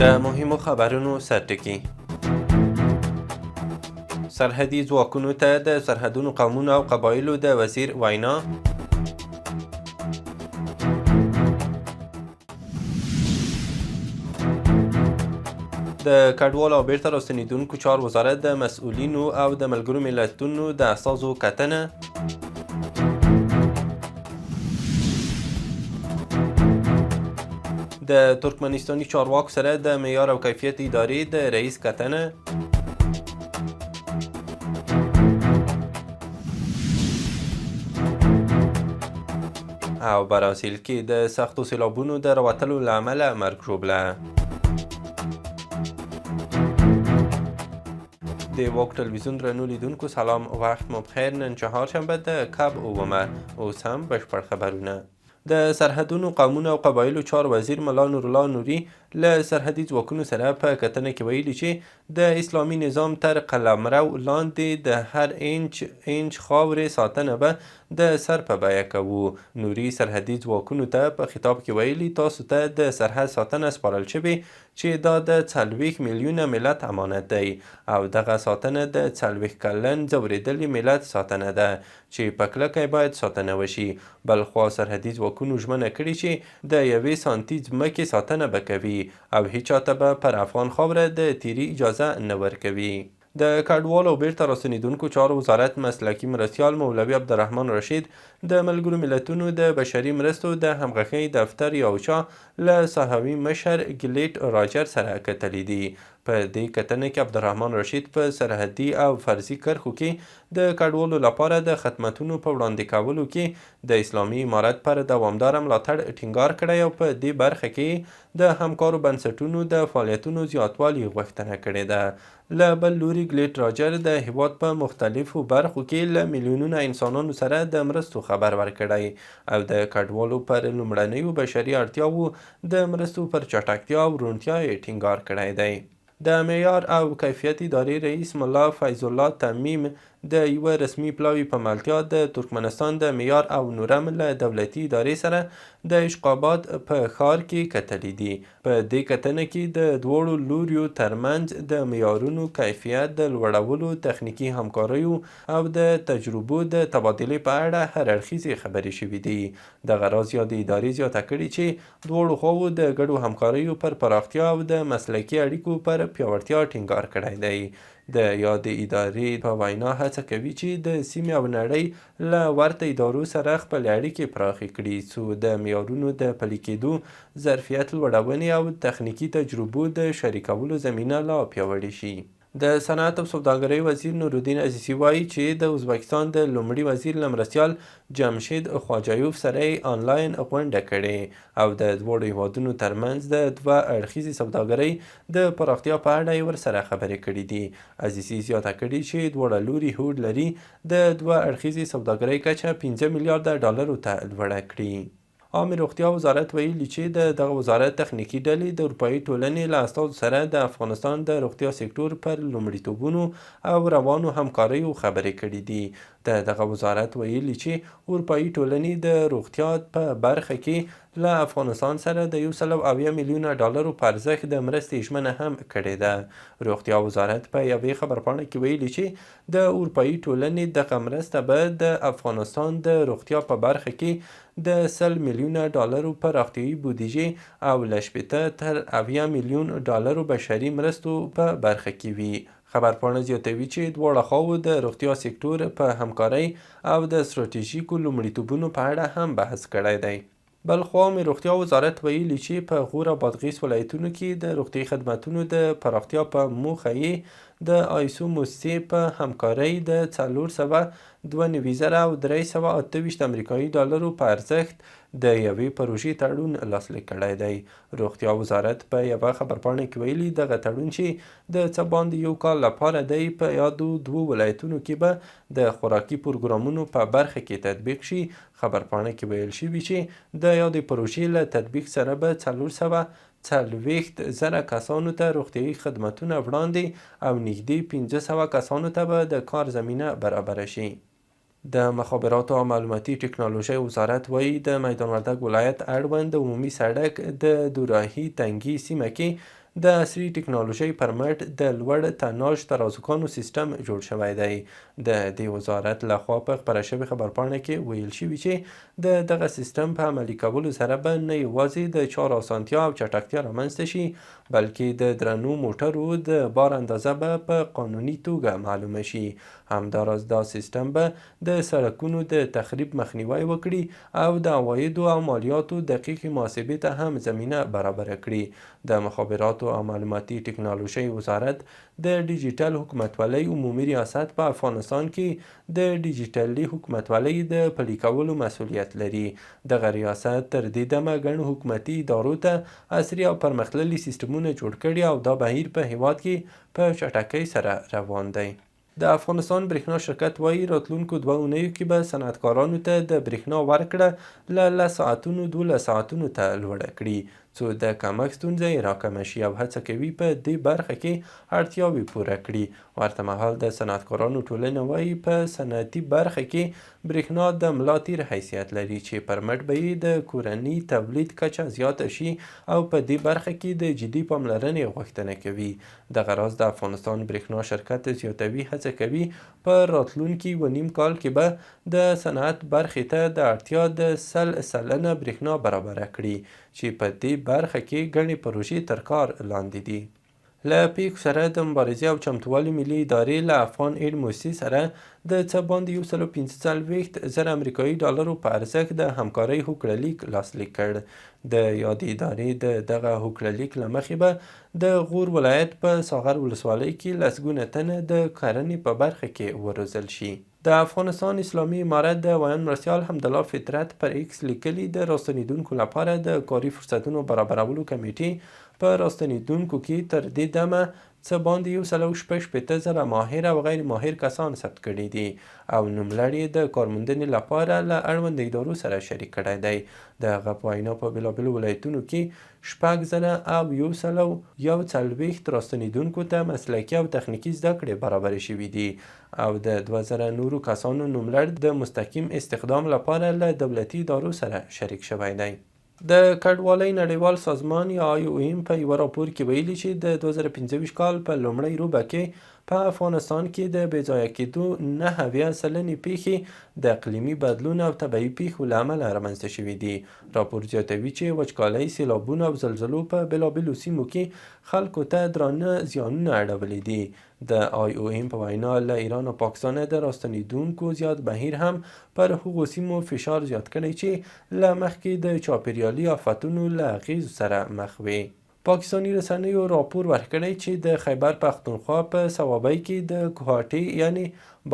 د مهمو خبرونو سرټکي. سرحدي ځواکونو ته د سرحدونو قومونو او قبایلو د وزیر وینا. د کډوالو او بیرته راستنېدونکو چارو وزارت د مسؤلینو او د ملګرو ملتونو د اساسو کتنه. د ترکمنستاني چارواکو سره د معیار او کیفیت ادارې د رئیس کتنه. او برازیل کې د سختو سیلابونو د راوتلو له امله مرګ ژوبله. د واک ټلویزیون درنو لیدونکو سلام، وخت مو بخیر. نن چهارشنبه د کب اومه. اوس هم بشپړ خبرونه. د سرحدونو قومونو او قبایلو چارو وزیر ملا نورالله نوري له سرحدي ځواکونو سره په کتنه کې ویلي چې د اسلامي نظام تر قلمرو لاندې د هر انچ خاورې ساتنه به د سر په بیه کوو. نوري سرحدي ځواکونو ته په خطاب کې ویلي تاسو ته د سرحد ساتنه سپارل شوې چې دا د 40 میلیونه ملت امانت دی او دغه ساتنه د 40 کلن ځورېدلي ملت ساتنه ده چې په کلکه باید ساتنه وشي. بلخوا سرحدي ځواکونو ژمنه کړې چې د 1 سانتي ځمکې ساتنه به کوي او هیچاته به پر افغان خاوره د تیري اجازه نه ورکوي. د کډوالو او بیرته راستنېدونکو چارو وزارت مسلکي مرستیال مولوي عبدالرحمن رشید د ملګرو ملتونو د بشري مرستو د همغږۍ دفتر یوچا له ساحوي مشر ګلیټ راجر سره کتلي دي. په دې کتنه کې عبدالرحمن رشید په سرحدي او فرضي کرښو کې د کډوالو لپاره د خدمتونو په وړاندې کولو کې د اسلامي امارت پر دوامداره ملاتړ ټینګار کړی او په دې برخه کې د همکارو بنسټونو د فعالیتونو زیاتوالي غوښتنه کړې ده. له بل لوري ګلیټ راجر د هیواد په مختلفو برخو کې له میلیونونه انسانانو سره د مرستو خبر ورکړی او د کډوالو پر لومړنیو بشري اړتیاوو د مرستو پر چټکتیا او روڼتیا یې ټینګار کړی دی. د معیار او کیفیت ادارې رئیس ملا فیض الله تمیم د یوه رسمي پلاوي په ملتیا د ترکمنستان د معیار او نورم له دولتي ادارې سره د اشقاباد په ښار کې کتلي دي. په دې کتنه کې د دواړو لوریو ترمنځ د معیارونو کیفیت د لوړولو، تخنیکي همکاریو او د تجربو د تبادلې په اړه هر اړخیزې خبرې شوي دي. دغه راز یادې ادارې زیاته کړې چې دواړو خواوو د ګډو همکاریو پر پراختیا او د مسلکي اړیکو پر پیاوړتیا ټینګار کړی دی. د یادې ادارې په وینا هڅه کوي چې د سیمې او نړۍ له ورته ادارو سره خپلې اړیکې پراخې کړي څو د معیارونو د پلي کېدو، ظرفیت لوړونې او تخنیکي تجربو د شریکولو زمینه لا پیاوړې شي. د صنعت او سوداګرۍ وزیر نورالدین عزیزي وایي چې د ازبکستان د لومړي وزیر له مرستیال جمشید خواجایوف سره یې آنلاین غونډه کړې او د دواړو هیوادونو ترمنځ د 2 اړخیزې سوداګرۍ د پراختیا په اړه یې ورسره خبرې کړې دي. عزیزي زیاته کړې چې دواړه لوري هوډ لري د 2 اړخیزې سوداګرۍ کچه 15 میلیارده ډالرو ته لوړه کړي. عامه روغتیا وزارت ویلي چې دغه وزارت تخنیکي ډلې د اروپایي ټولنې له استازو سره د افغانستان د روغتیا سکتور پر لومړیتوبونو او روانو همکاریو خبرې کړې دي. دغه وزارت ویلي چې اروپایي ټولنې د روغتیا په برخه کې له افغانستان سره د 170 میلیونه ډالرو په ارزښت د مرستې ژمنه هم کړې ده. روغتیا وزارت په یوې خبرپاڼه کې ویلي چې د اروپایي ټولنې دغه مرسته به د افغانستان د روغتیا په برخه کې د 100 میلیونه ډالرو پراختیایي بودیجې او له 80 تر 70 میلیون ډالرو بشري مرستو په برخه کې وي. خبرپاڼه زیاتوي چې دواړه خواوو د روغتیا سکتور په همکارۍ او د ستراتیژیکو لومړیتوبونو په اړه هم بحث کړی دی. بلخوا مې روغتیا وزارت ویلي چې په غور او بادغیس ولایتونو کې د روغتیایي خدماتو د پراختیا په موخه یې د آیسو موسسې په همکارۍ د 492,328 امریکایي ډالرو په ارزښت د یوې پروژې تړون لاسلیک کړی دی. روغتیا وزارت په یوه خبرپاڼه کې ویلي دغه تړون چې د څه باندې 1 کال لپاره دی په یادو 2 ولایتونو کې به د خوراکي پروګرامونو په برخه کې تطبیق شي. خبرپاڼه کې ویل شوي چې د یادې پروژې له تطبیق سره به 440,000 کسانو ته روغتیایي خدمتونه وړاندې او نږدې 500 کسانو ته به د کار زمینه برابره شي. د مخابراتو او معلوماتي ټکنالوژۍ وزارت وایي د میدان وردګ ولایت اړوند عمومي سړک د دوراهي تنګي سیمه کې د عصري ټکنالوژۍ پر مټ د لوړ تناژ ترازوګانو سیستم جوړ شوی دی. د دې وزارت لخوا په خپره شوې خبرپاڼه کې ویل شوي چې د دغه سیستم په عملي کولو سره به نه یوازې د چارو اسانتیا او چټکتیا رامنځته شي، بلکې د درنو موټرو د بار اندازه به په قانوني توګه معلومه شي. همداراز دا سیستم به د سړکونو د تخریب مخنیوی وکړي او د عوایدو او مالیاتو دقیقې محاسبې ته هم زمینه برابره کړي. د مخابراتو او معلوماتي ټکنالوژۍ وزارت د ډیجیټل حکومتولۍ عمومي ریاست په افغانستان کې د ډیجیټلي حکومتولۍ د پلي کولو مسؤلیت لري. دغه ریاست تر دې دمه ګڼو حکومتي ادارو ته عصري او پرمختللي سیستمونه جوړ کړي او دا بهیر په هیواد کې په چټکۍ سره روان دی. د افغانستان برېښنا شرکت وایي راتلونکو 2 اونیو کې به صنعتکارانو ته د برېښنا ورکړه له 10 ساعتونو 12 ساعتونو ته لوړه کړي، څو د کمښت ستونزه یې راکمه شي او هڅه کوي په دې برخه کې اړتیاوې پوره کړي. ورته مهال د صنعتکارانو ټولنه وایي په صنعتي برخه کې برېښنا د ملا تیر حیثیت لري چې پر مټ به یې د کورني تولید کچه زیاته شي او په دې برخه کې د جدي پاملرنې غوښتنه کوي. دغه راز د افغانستان برېښنا شرکت زیاتوي هڅه کوي په راتلونکي 1.5 کال کې به د صنعت برخې ته د اړتیا د 100% برېښنا برابره کړي چې په دې برخه کې ګڼې پروژې تر کار لاندې دي. له پیښو سره د مبارزې او چمتووالي ملي ادارې له افغان اید موسسې سره د څه باندې 145,000 امریکایي ډالرو په ارزښت د همکارۍ هوکړلیک لاسلیک کړ. د یادې ادارې د دغه هوکړلیک له مخې به د غور ولایت په ساغر ولسوالۍ کې لسګونه تنه د کرنې په برخه کې وروزل شي. د افغانستان اسلامي امارت د ویاند مرستیال حمدالله فطرت پر ایکس لیکلي د راستنیدونکو لپاره د کاري فرصتونو برابرولو کمیټې په راستنیدونکو کې تر دې دمه څه باندې 166,000 ماهر او غیر ماهر کسان ثبت کړي دي او نوملړ د کارموندنې لپاره له اړوندو ادارو سره شریک کړی دی. د هغه په وینا په بېلابېلو ولایتونو کې 6,141 راستنیدونکو ته مسلکي او تخنیکي زده کړې برابرې شوي دي او د 2,000 نورو کسانو نوملړ د مستقیم استخدام لپاره له دولتي ادارو سره شریک شوی دی. د کډوالۍ نړیوال سازمان یا IOM په یوه راپور کې ویلي چې د 2025 کال په لومړۍ روبه کې په افغانستان کې د بېځایه کېدو 9% پیښې د اقلیمي بدلون او طبیعي پیښو له امله رامنځته شوي دي. راپور زیاتوي چې وچکالۍ، سیلابونو او زلزلو په بېلابېلو سیمو کې خلکو ته درانه زیانونه اړولي دي. د IOM په وینا له ایران او پاکستانه د راستنیدونکو زیات بهیر هم پر هغو سیمو فشار زیات کړی چې له مخکې د چاپیریالي آفتونو له اغیزو سره مخ وي. پاکستاني رسنیو راپور ورکړی چې د خیبر پختونخوا په صوابۍ کې د کوهاټي یعنی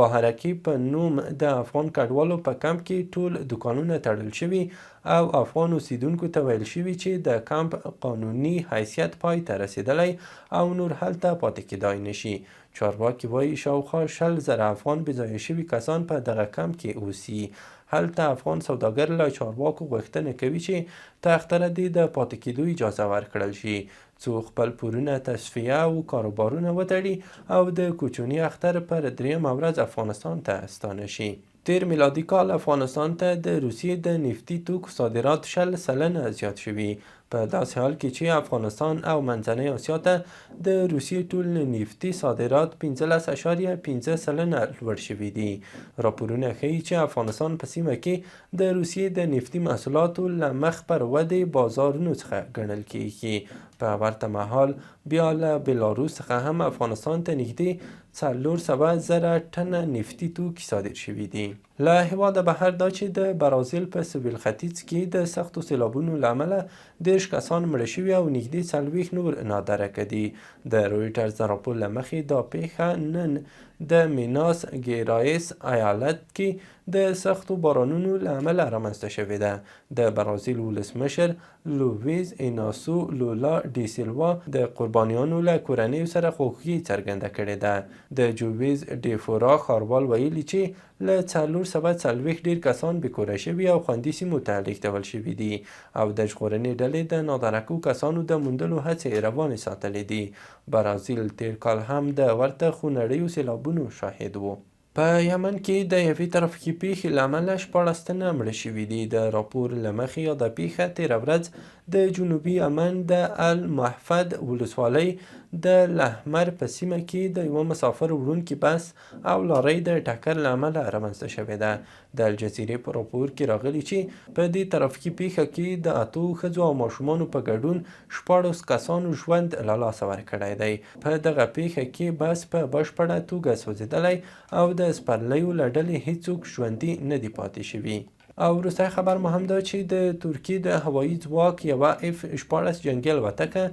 باهرکي په نوم د افغان کډوالو په کمپ کې ټول دکانونه تړل شوي او افغان اوسیدونکو ته ویل شوي چې د کمپ قانوني حیثیت پای ته رسیدلی او نور هلته پاتې کیدای نشي. چارواکي وایي شاوخوا 100,000 افغان بېځایه شوي کسان په دغه کمپ کې اوسي. هلته افغان سوداګر له چارواکو غوښتنه کوي چې تخته ردې د پاتې کېدو اجازه ورکړل شي څو خپل پورونه تصفیه او کاروبارونه وتړي او د کوچني اختر پر 3 ورځ افغانستان ته ستانه شي. تیر میلادي کال افغانستان ته د روسیې د نفتي توکو صادرات 60% زیات شوي، په داسې حال کې چې افغانستان او منځنۍ اسیا ته د روسیې ټول نفتي صادرات 15.5% لوړ شوي دي. راپورونه ښیي چې افغانستان په سیمه کې د روسیې د نفتي محصولاتو له مخ پر ودې بازارونو څخه ګڼل کېږي. په ورته مهال بیا له بلاروس څخه هم افغانستان ته نږدې 400,000 ټنه نفتي توکي صادر شوي دي. له هېواده بهر دا چې د برازیل په سویل ختیځ کې د سختو سیلابونو له امله 30 کسان مړه شوي او نږدې 40 نور نادرکه دي. د رویټرز د راپور له مخې دا پیښه نن د میناس ګیرایس ایالت کې د سختو بارانونو له امله رامنځته شوې ده. د برازیل ولسمشر لویز ایناسو لولا ډي سیلوا د قربانیانو له کورنیو سره خواخوږي څرګنده کړې ده. د جویز ډي فورا ښاروال ویلي چې له 440 ډیر کسان بېکوره شوي او خوندي سیمو ته لیږدول شوي دي او د ژغورنې ډلې د نادرکو کسانو د موندلو هڅې روانې ساتلې دي. برازیل تیر کال هم د ورته خونړیو سیلابونو شاهد و. په یمن کې د یوې ترافیکي پیښې له امله 14 تنه مړه شوي دي. د راپور له مخې یاده پیښه تېره ورځ د جنوبي یمن د المحفد ولسوالۍ د لحمر په سیمه کې د یوه مسافر وړونکي بس او لارۍ د ټکر له امله رامنځته شوې ده. د الجزیرې په راپور کې راغلي چې په دې ترافیکي پیښه کې د 8 ښځو او ماشومانو په ګډون 14 کسانو ژوند له لاسه ورکړی دی. په دغه پیښه کې بس په بشپړه توګه سوځېدلی او د سپرلیو له ډلې هیڅوک ژوندي نه دي پاتې شوي. او وروستی خبر مهم دا چې د ترکیې د هوایي ځواک یوه F-14 جنګي الوتکه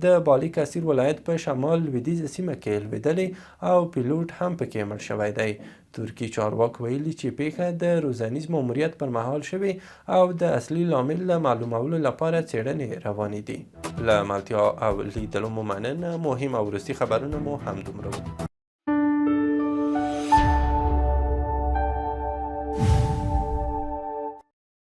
د بالیک اسیر ولایت په شمال لویدیځه سیمه کې لوېدلې او پیلوټ هم پکې مړ شوی دی. ترکي چارواکو ویلي چې پیښه د روزنیز ماموریت پر مهال شوې او د اصلي لامل له معلومولو لپاره څېړنې روانې دي. له ملتیا او لیدلو مو مننه. مهم او وروستي خبرونه مو همدومره وو.